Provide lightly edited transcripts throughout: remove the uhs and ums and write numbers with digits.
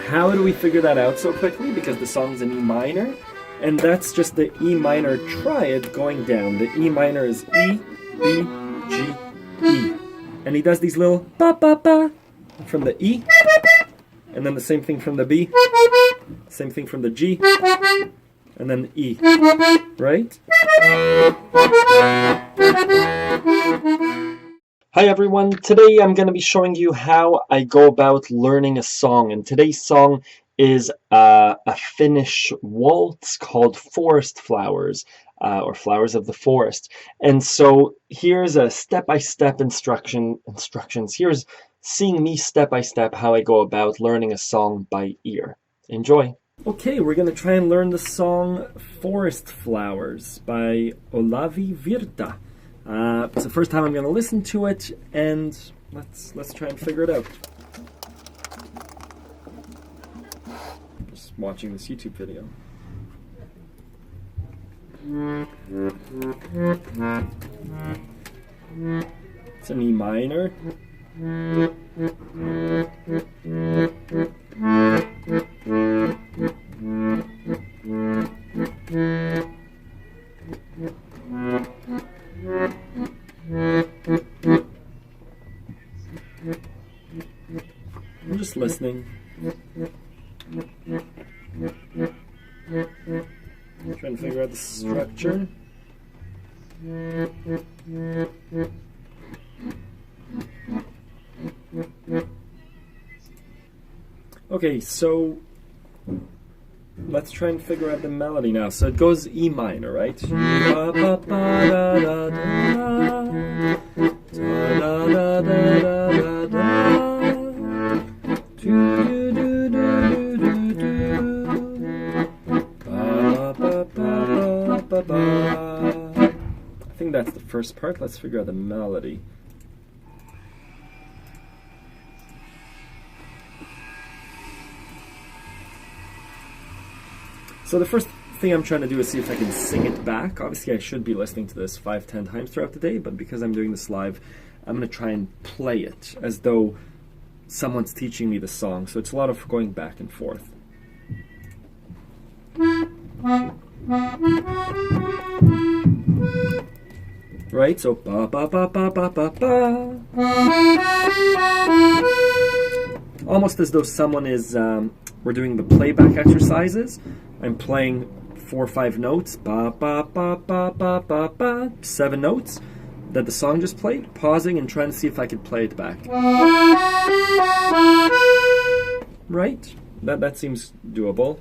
how do we figure that out so quickly? Because the song's in E minor, and that's just the E minor triad going down. The E minor is E, B, G, E. And he does these little ba-ba-ba from the E, and then the same thing from the B, same thing from the G, and then the E, right? Hi everyone, today I'm going to be showing you how I go about learning a song, and today's song is a Finnish waltz called Forest Flowers, or Flowers of the Forest. And so here's a step-by-step instructions. Here's seeing me step-by-step how I go about learning a song by ear. Enjoy! Okay, we're going to try and learn the song Forest Flowers by Olavi Virta. It's the first time I'm going to listen to it, and let's try and figure it out. Just watching this YouTube video. It's an E minor. I'm just listening. Trying to figure out the structure. Okay, so let's try and figure out the melody now. So it goes E minor, right? I think that's the first part. Let's figure out the melody. So the first thing I'm trying to do is see if I can sing it back. Obviously I should be listening to this 5-10 times throughout the day, but because I'm doing this live, I'm going to try and play it as though someone's teaching me the song. So it's a lot of going back and forth. Right, so ba ba ba ba ba ba ba. Almost as though someone is, we're doing the playback exercises. I'm playing 4 or 5 notes, ba ba ba ba ba ba ba, 7 notes that the song just played, pausing and trying to see if I could play it back. Right? That seems doable.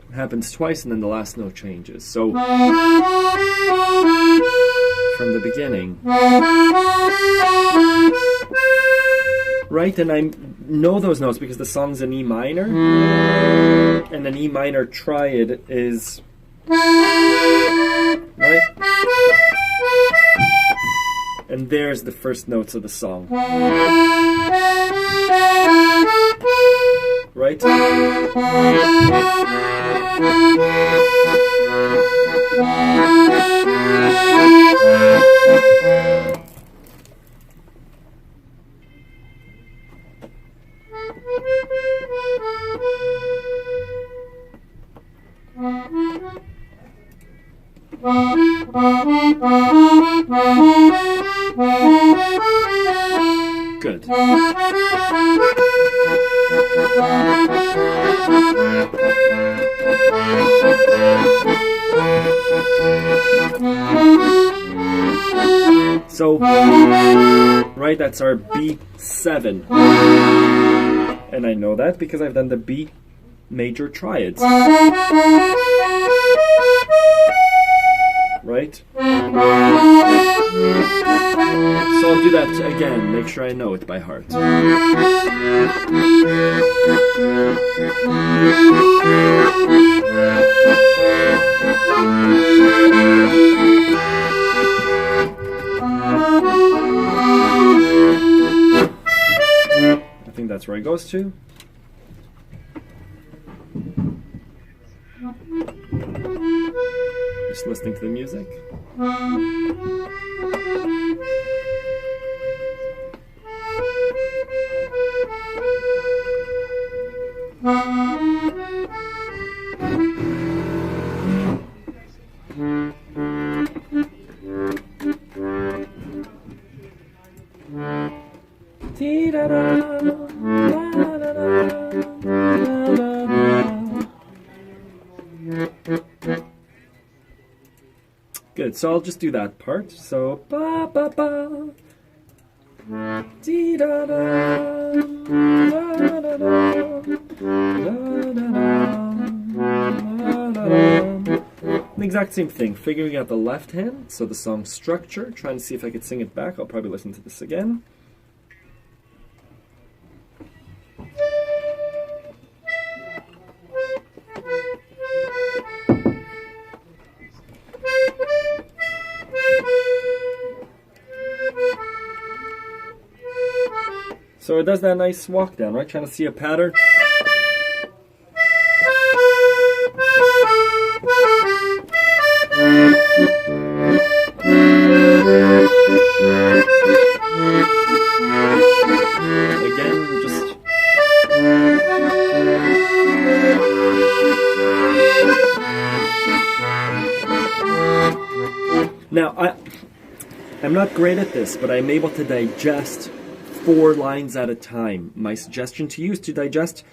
It happens twice and then the last note changes. So from the beginning. Right, and I know those notes because the song's in E minor, and an E minor triad is, right? And there's the first notes of the song. Right? Good. So, right, that's our B7. And I know that because I've done the B major triads. Right? So I'll do that again, make sure I know it by heart. I think that's where it goes to. Just listening to the music. Good, so I'll just do that part. So ba ba ba, dee da da, da da da, da da da. The exact same thing, figuring out the left hand, so the song structure, trying to see if I could sing it back. I'll probably listen to this again. So it does that nice walk down, right? Trying to see a pattern. Again, just... Now, I'm not great at this, but I'm able to digest 4 lines at a time. My suggestion to you is to digest,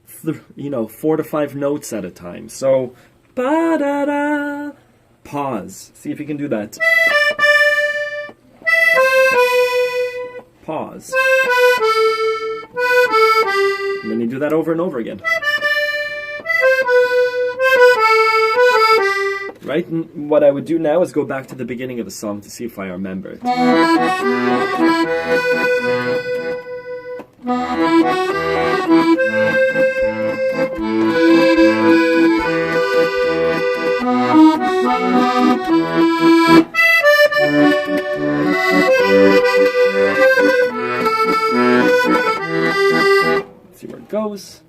4 to 5 notes at a time. So, ba-da-da, pause. See if you can do that. Pause. And then you do that over and over again. Right? And what I would do now is go back to the beginning of the song to see if I remember it. Let's see where it goes.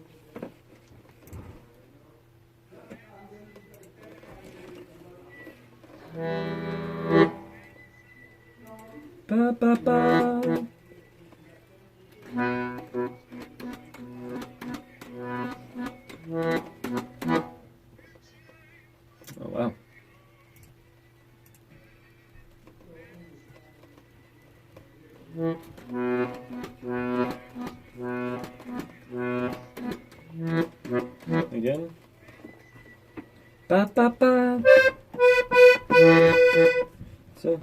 Ba ba ba. Oh wow. Again. Ba ba ba. So.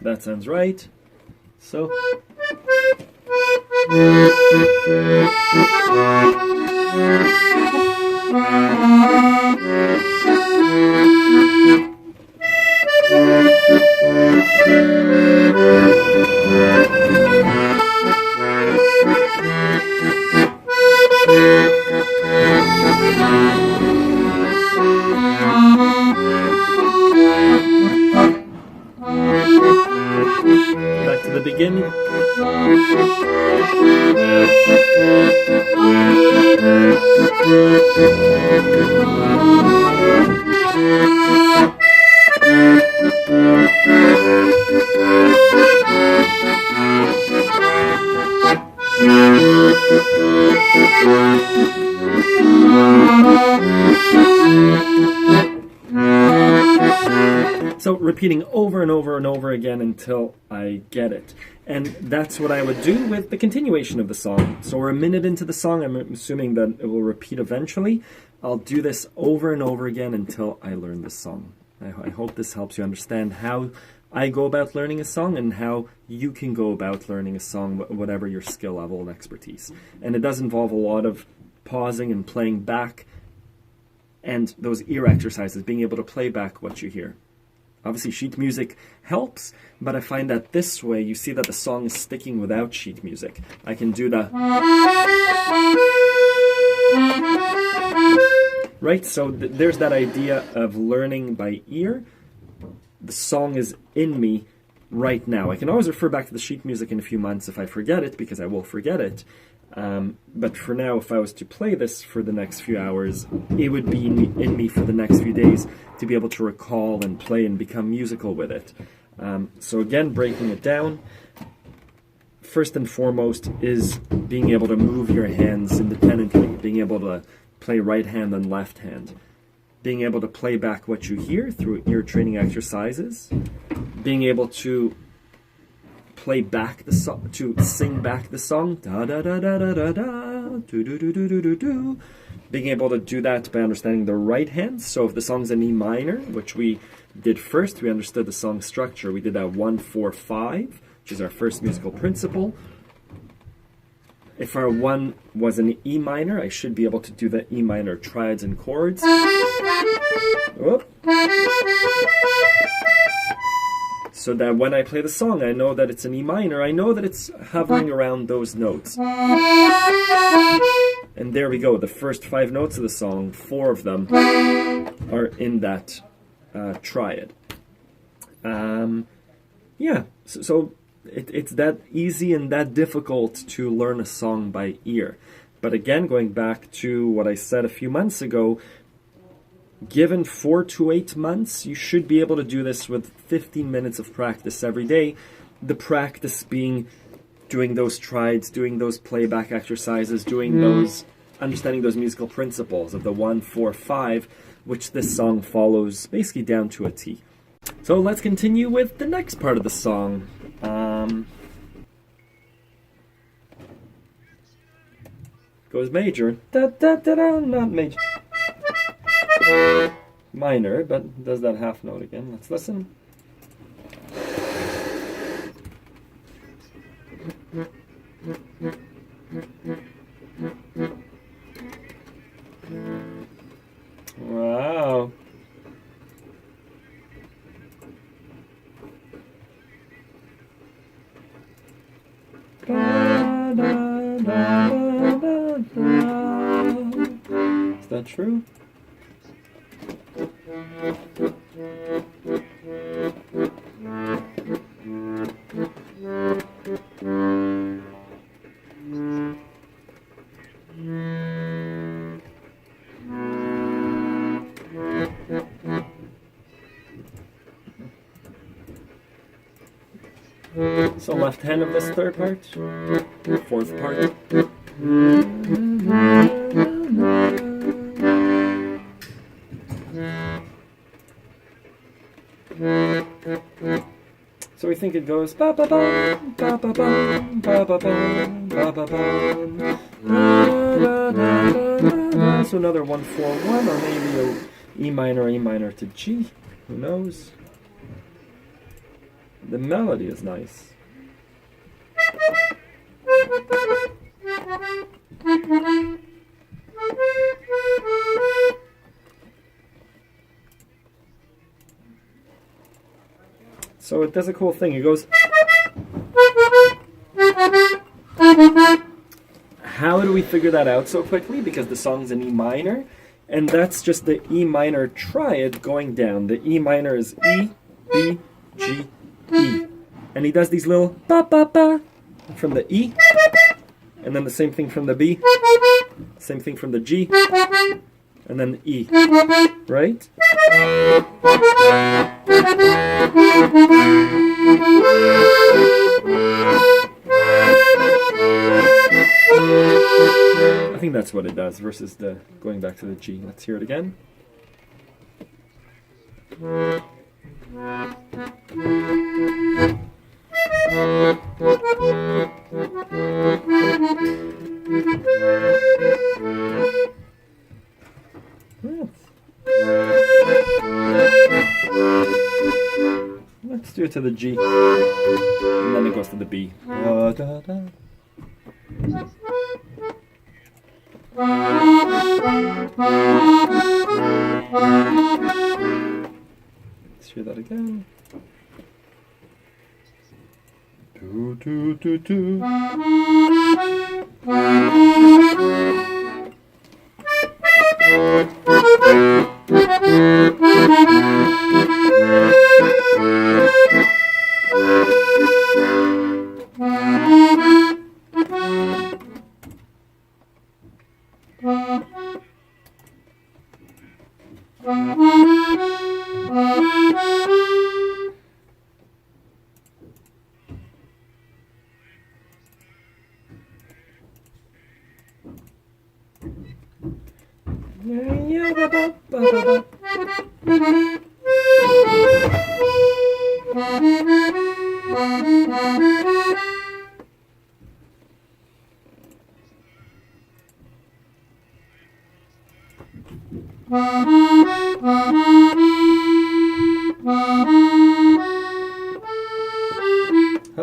That sounds right. So. Back to the beginning. So repeating over and over and over again until I get it. And that's what I would do with the continuation of the song. So we're a minute into the song. I'm assuming that it will repeat eventually. I'll do this over and over again until I learn the song. I hope this helps you understand how I go about learning a song and how you can go about learning a song, whatever your skill level and expertise. And it does involve a lot of pausing and playing back and those ear exercises, being able to play back what you hear. Obviously, sheet music helps, but I find that this way, you see that the song is sticking without sheet music. I can do the... right? So there's that idea of learning by ear. The song is in me right now. I can always refer back to the sheet music in a few months if I forget it, because I will forget it. But for now, if I was to play this for the next few hours, it would be in me for the next few days to be able to recall and play and become musical with it. So again, breaking it down, first and foremost is being able to move your hands independently, being able to play right hand and left hand, being able to play back what you hear through ear training exercises, being able to play back the song, to sing back the song, da da da da da da da, do do do do do do do. Being able to do that by understanding the right hand. So if the song's in E minor, which we did first, we understood the song structure. We did that 1-4-5, which is our first musical principle. If our one was an E minor, I should be able to do the E minor triads and chords. Whoop. So that when I play the song, I know that it's an E minor. I know that it's hovering around those notes. And there we go. The first 5 notes of the song, 4 of them are in that triad. Yeah, so it's that easy and that difficult to learn a song by ear. But again, going back to what I said a few months ago, given 4 to 8 months, you should be able to do this with 15 minutes of practice every day. The practice being doing those triads, doing those playback exercises, doing those, understanding those musical principles of the 1-4-5, which this song follows basically down to a T. So let's continue with the next part of the song. Goes major, da da da da, not major. Minor, but does that half note again. Let's listen. Wow. Da, da, da, da, da. Is that true? So left hand of this third part, fourth part. So we think it goes ba ba ba ba ba ba ba ba ba ba ba. So another 1-4-1, or maybe a E minor to G. Who knows? The melody is nice. So it does a cool thing. It goes. How do we figure that out so quickly? Because the song's in E minor, and that's just the E minor triad going down. The E minor is E, B, G, E. And he does these little ba ba ba from the E, and then the same thing from the B, same thing from the G, and then the E, right? I think that's what it does versus the going back to the G. Let's hear it again. Let's do it to the G, and then it goes to the B. Da, da, da. Let's hear that again. Do, do, do, do. How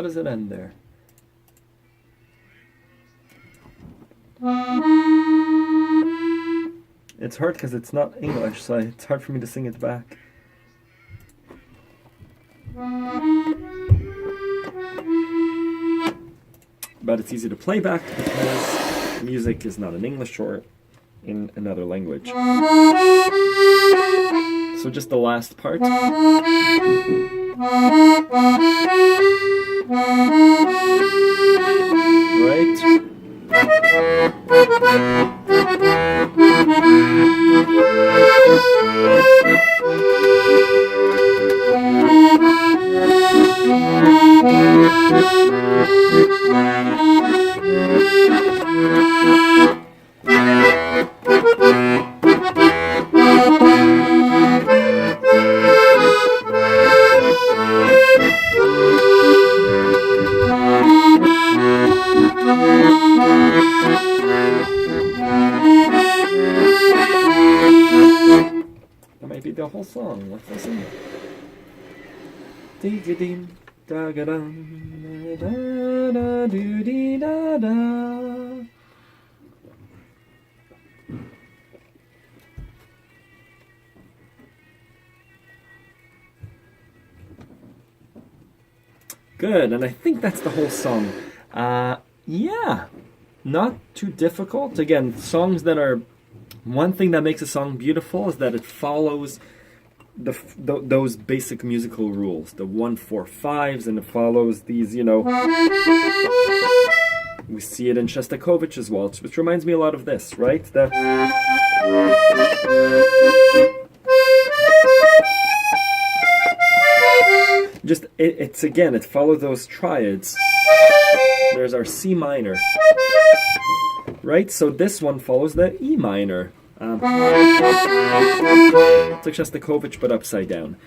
does it end there? It's hard because it's not English, so it's hard for me to sing it back. But it's easy to play back because music is not in English or in another language. So just the last part. Right? That might be the whole song. Let's listen. Dee-ga-dee, da-ga-dum, da-da-doo-dee-da-da. Good, and I think that's the whole song. Yeah, not too difficult. Again, songs that are... One thing that makes a song beautiful is that it follows those basic musical rules, the 1-4-5s, and it follows these, you know... We see it in Shostakovich's waltz, which reminds me a lot of this, right? It's again, it follows those triads. There's our C minor, right? So this one follows the E minor. It's like Shostakovich, but upside down.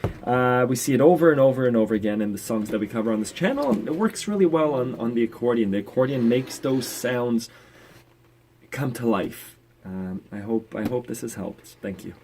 We see it over and over and over again in the songs that we cover on this channel. And it works really well on the accordion. The accordion makes those sounds come to life. I hope this has helped. Thank you.